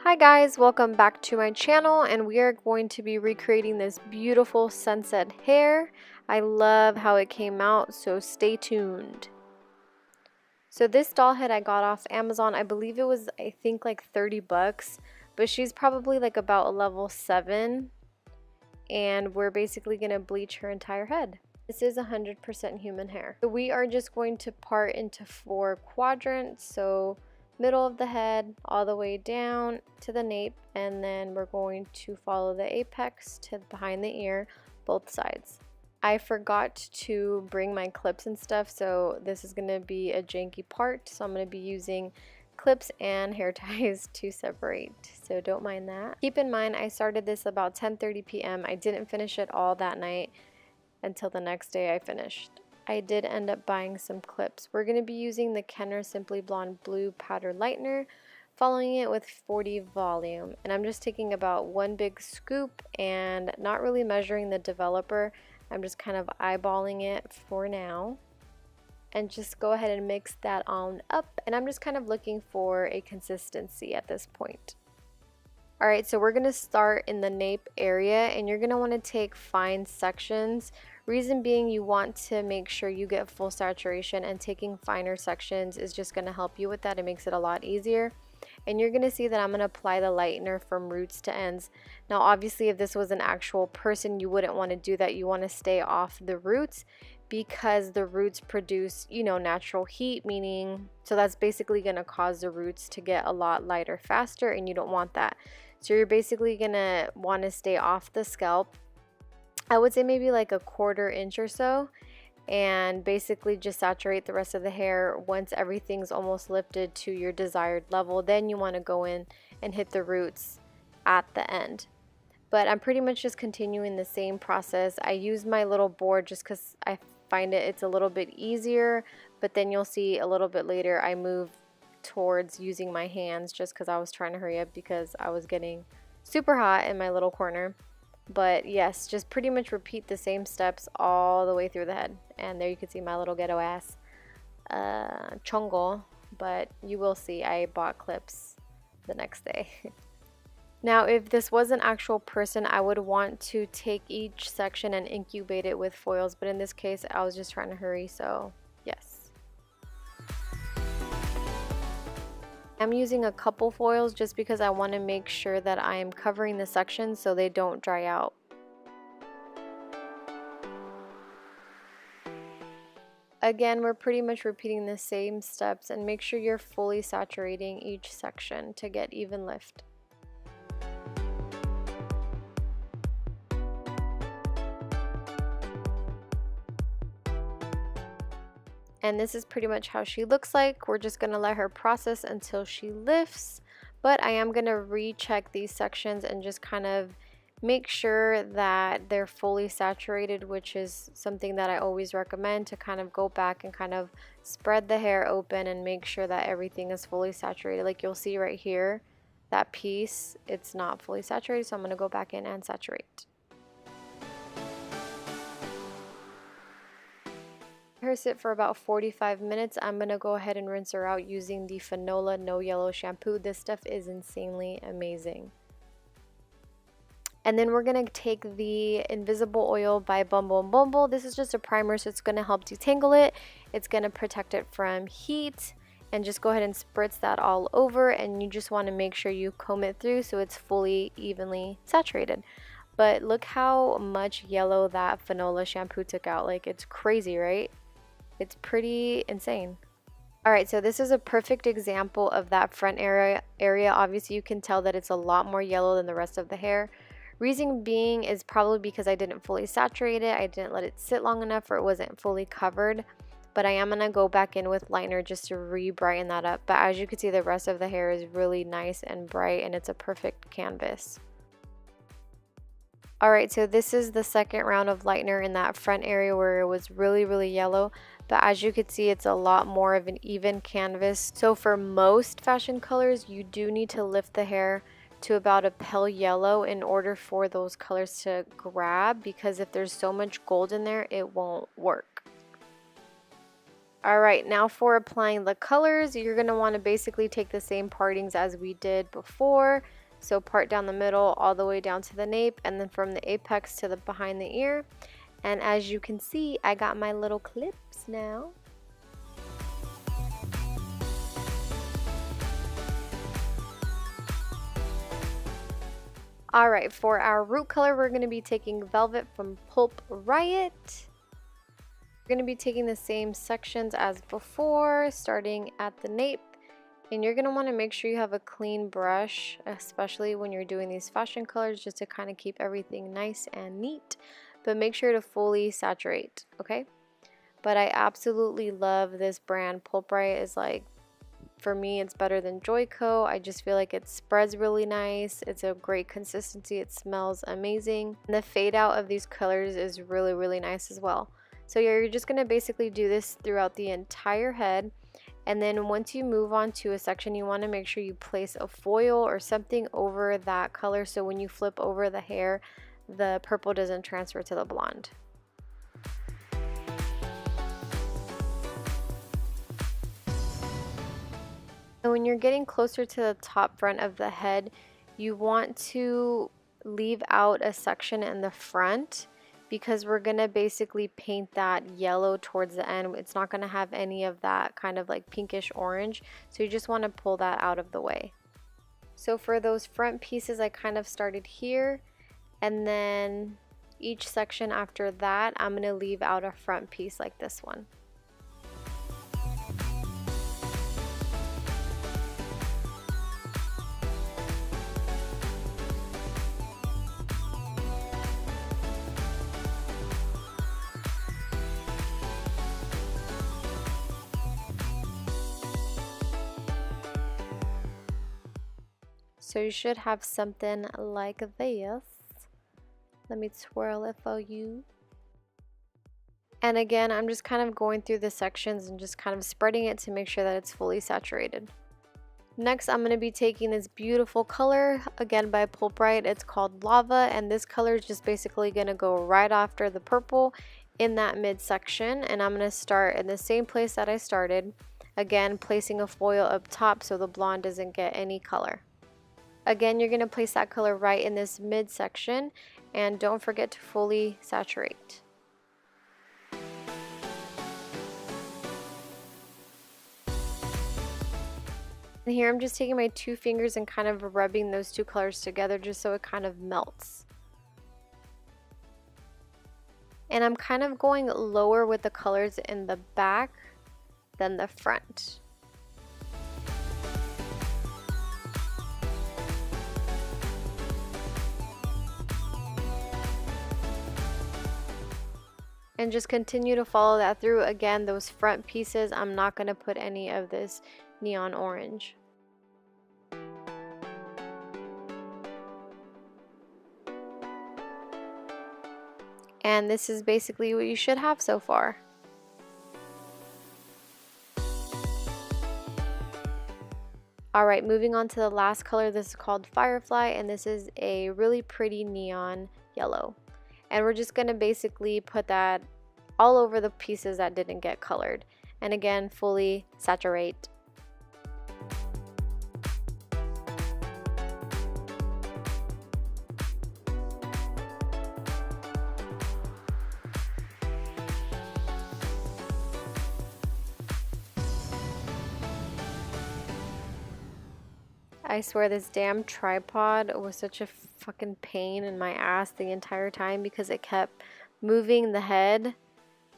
Hi guys, welcome back to my channel, and we are going to be recreating this beautiful sunset hair. I love how it came out, so stay tuned. So this doll head I got off Amazon. I believe it was, I think, like 30 bucks, but she's probably like about a level 7, and we're basically going to bleach her entire head. This is 100% human hair. So we are just going to part into 4 quadrants, so middle of the head all the way down to the nape, and then we're going to follow the apex to behind the ear, both sides. I forgot to bring my clips and stuff, so this is going to be a janky part, so I'm going to be using clips and hair ties to separate, so don't mind that. Keep in mind I started this about 10:30 p.m. I didn't finish it all that night until the next day I finished. I did end up buying some clips. We're going to be using the Kenner Simply Blonde Blue Powder Lightener, following it with 40 volume. And I'm just taking about 1 big scoop and not really measuring the developer. I'm just kind of eyeballing it for now. And just go ahead and mix that on up. And I'm just kind of looking for a consistency at this point. Alright, so we're going to start in the nape area, and you're going to want to take fine sections. Reason being, you want to make sure you get full saturation, and taking finer sections is just going to help you with that. It makes it a lot easier. And you're going to see that I'm going to apply the lightener from roots to ends. Now obviously if this was an actual person, you wouldn't want to do that. You want to stay off the roots, because the roots produce, natural heat, meaning, so that's basically going to cause the roots to get a lot lighter faster, and you don't want that. So you're basically going to want to stay off the scalp. I would say maybe like a 1/4 inch or so, and basically just saturate the rest of the hair. Once everything's almost lifted to your desired level, then you want to go in and hit the roots at the end. But I'm pretty much just continuing the same process. I use my little board just because I find it's a little bit easier, but then you'll see a little bit later I move towards using my hands just because I was trying to hurry up because I was getting super hot in my little corner. But yes, just pretty much repeat the same steps all the way through the head. And there you can see my little ghetto ass chongo, but you will see I bought clips the next day. Now if this was an actual person, I would want to take each section and incubate it with foils, but in this case I was just trying to hurry, so yes. I'm using a couple foils just because I want to make sure that I am covering the sections so they don't dry out. Again, we're pretty much repeating the same steps, and make sure you're fully saturating each section to get even lift. And this is pretty much how she looks like. We're just going to let her process until she lifts, but I am going to recheck these sections and just kind of make sure that they're fully saturated, which is something that I always recommend, to kind of go back and kind of spread the hair open and make sure that everything is fully saturated. Like you'll see right here, that piece, it's not fully saturated, so I'm going to go back in and saturate. Her sit for about 45 minutes. I'm going to go ahead and rinse her out using the Fanola No Yellow shampoo. This stuff is insanely amazing. And then we're going to take the Invisible Oil by Bumble and Bumble. This is just a primer, so it's going to help detangle it. It's going to protect it from heat, and just go ahead and spritz that all over, and you just want to make sure you comb it through so it's fully evenly saturated. But look how much yellow that Fanola shampoo took out. Like, it's crazy, right? It's pretty insane. Alright, so this is a perfect example of that front area. Obviously you can tell that it's a lot more yellow than the rest of the hair. Reason being is probably because I didn't fully saturate it. I didn't let it sit long enough, or it wasn't fully covered. But I am going to go back in with lightener just to re-brighten that up. But as you can see, the rest of the hair is really nice and bright, and it's a perfect canvas. Alright, so this is the second round of lightener in that front area where it was really yellow. But as you can see, it's a lot more of an even canvas. So for most fashion colors, you do need to lift the hair to about a pale yellow in order for those colors to grab, because if there's so much gold in there, it won't work. Alright, now for applying the colors, you're going to want to basically take the same partings as we did before. So part down the middle all the way down to the nape, and then from the apex to the behind the ear. And as you can see, I got my little clips now. Alright, for our root color, we're going to be taking Velvet from Pulp Riot. We're going to be taking the same sections as before, starting at the nape. And you're going to want to make sure you have a clean brush, especially when you're doing these fashion colors, just to kind of keep everything nice and neat. But make sure to fully saturate, okay? But I absolutely love this brand. Pulp Riot is like, for me, it's better than Joico. I just feel like it spreads really nice. It's a great consistency. It smells amazing. And the fade out of these colors is really, really nice as well. So you're just going to basically do this throughout the entire head. And then once you move on to a section, you want to make sure you place a foil or something over that color, so when you flip over the hair, the purple doesn't transfer to the blonde. And when you're getting closer to the top front of the head, you want to leave out a section in the front, because we're going to basically paint that yellow towards the end. It's not going to have any of that kind of like pinkish orange, so you just want to pull that out of the way. So for those front pieces, I kind of started here, and then each section after that, I'm going to leave out a front piece like this one. So you should have something like this. Let me twirl it for you. And again, I'm just kind of going through the sections and just kind of spreading it to make sure that it's fully saturated. Next, I'm going to be taking this beautiful color, again by Pulp Riot. It's called Lava, and this color is just basically going to go right after the purple in that midsection. And I'm going to start in the same place that I started, again placing a foil up top so the blonde doesn't get any color. Again, you're going to place that color right in this midsection, and don't forget to fully saturate. And here I'm just taking my two fingers and kind of rubbing those two colors together just so it kind of melts. And I'm kind of going lower with the colors in the back than the front. And just continue to follow that through. Again, those front pieces, I'm not going to put any of this neon orange. And this is basically what you should have so far. Alright, moving on to the last color. This is called Firefly, and this is a really pretty neon yellow. And we're just going to basically put that all over the pieces that didn't get colored. And again, fully saturate. I swear this damn tripod was such a fucking pain in my ass the entire time because it kept moving the head.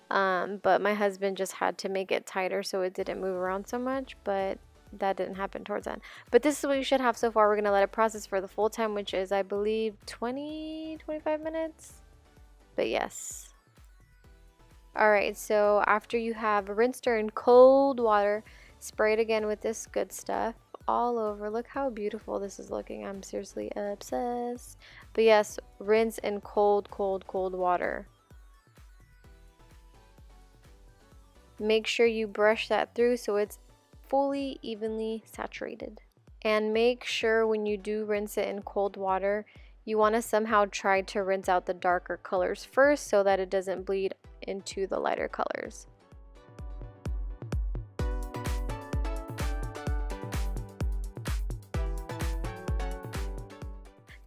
But my husband just had to make it tighter so it didn't move around so much, but that didn't happen towards the end. But this is what you should have so far. We're going to let it process for the full time, which is, I believe, 20-25 minutes. But yes. Alright, so after you have rinsed her in cold water, spray it again with this good stuff all over. Look how beautiful this is looking. I'm seriously obsessed. But yes, rinse in cold, cold, cold water. Make sure you brush that through so it's fully evenly saturated. And make sure when you do rinse it in cold water, you want to somehow try to rinse out the darker colors first so that it doesn't bleed into the lighter colors.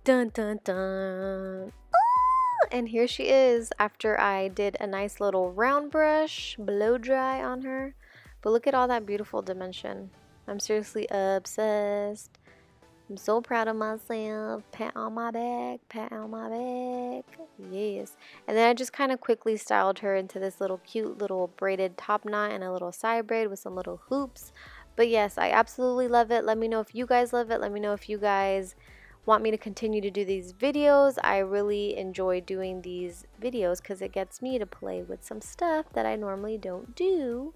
Dun dun dun. Ooh, and here she is after I did a nice little round brush blow dry on her. But look at all that beautiful dimension. I'm seriously obsessed. I'm so proud of myself. Pat on my back, pat on my back. Yes. And then I just kind of quickly styled her into this little cute little braided top knot and a little side braid with some little hoops. But yes, I absolutely love it. Let me know if you guys love it. Let me know if you guys want me to continue to do these videos. I really enjoy doing these videos because it gets me to play with some stuff that I normally don't do.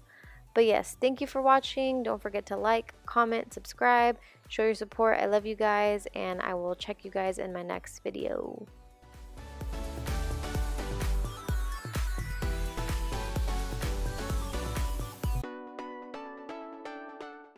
But yes, thank you for watching. Don't forget to like, comment, subscribe, show your support. I love you guys, and I will check you guys in my next video.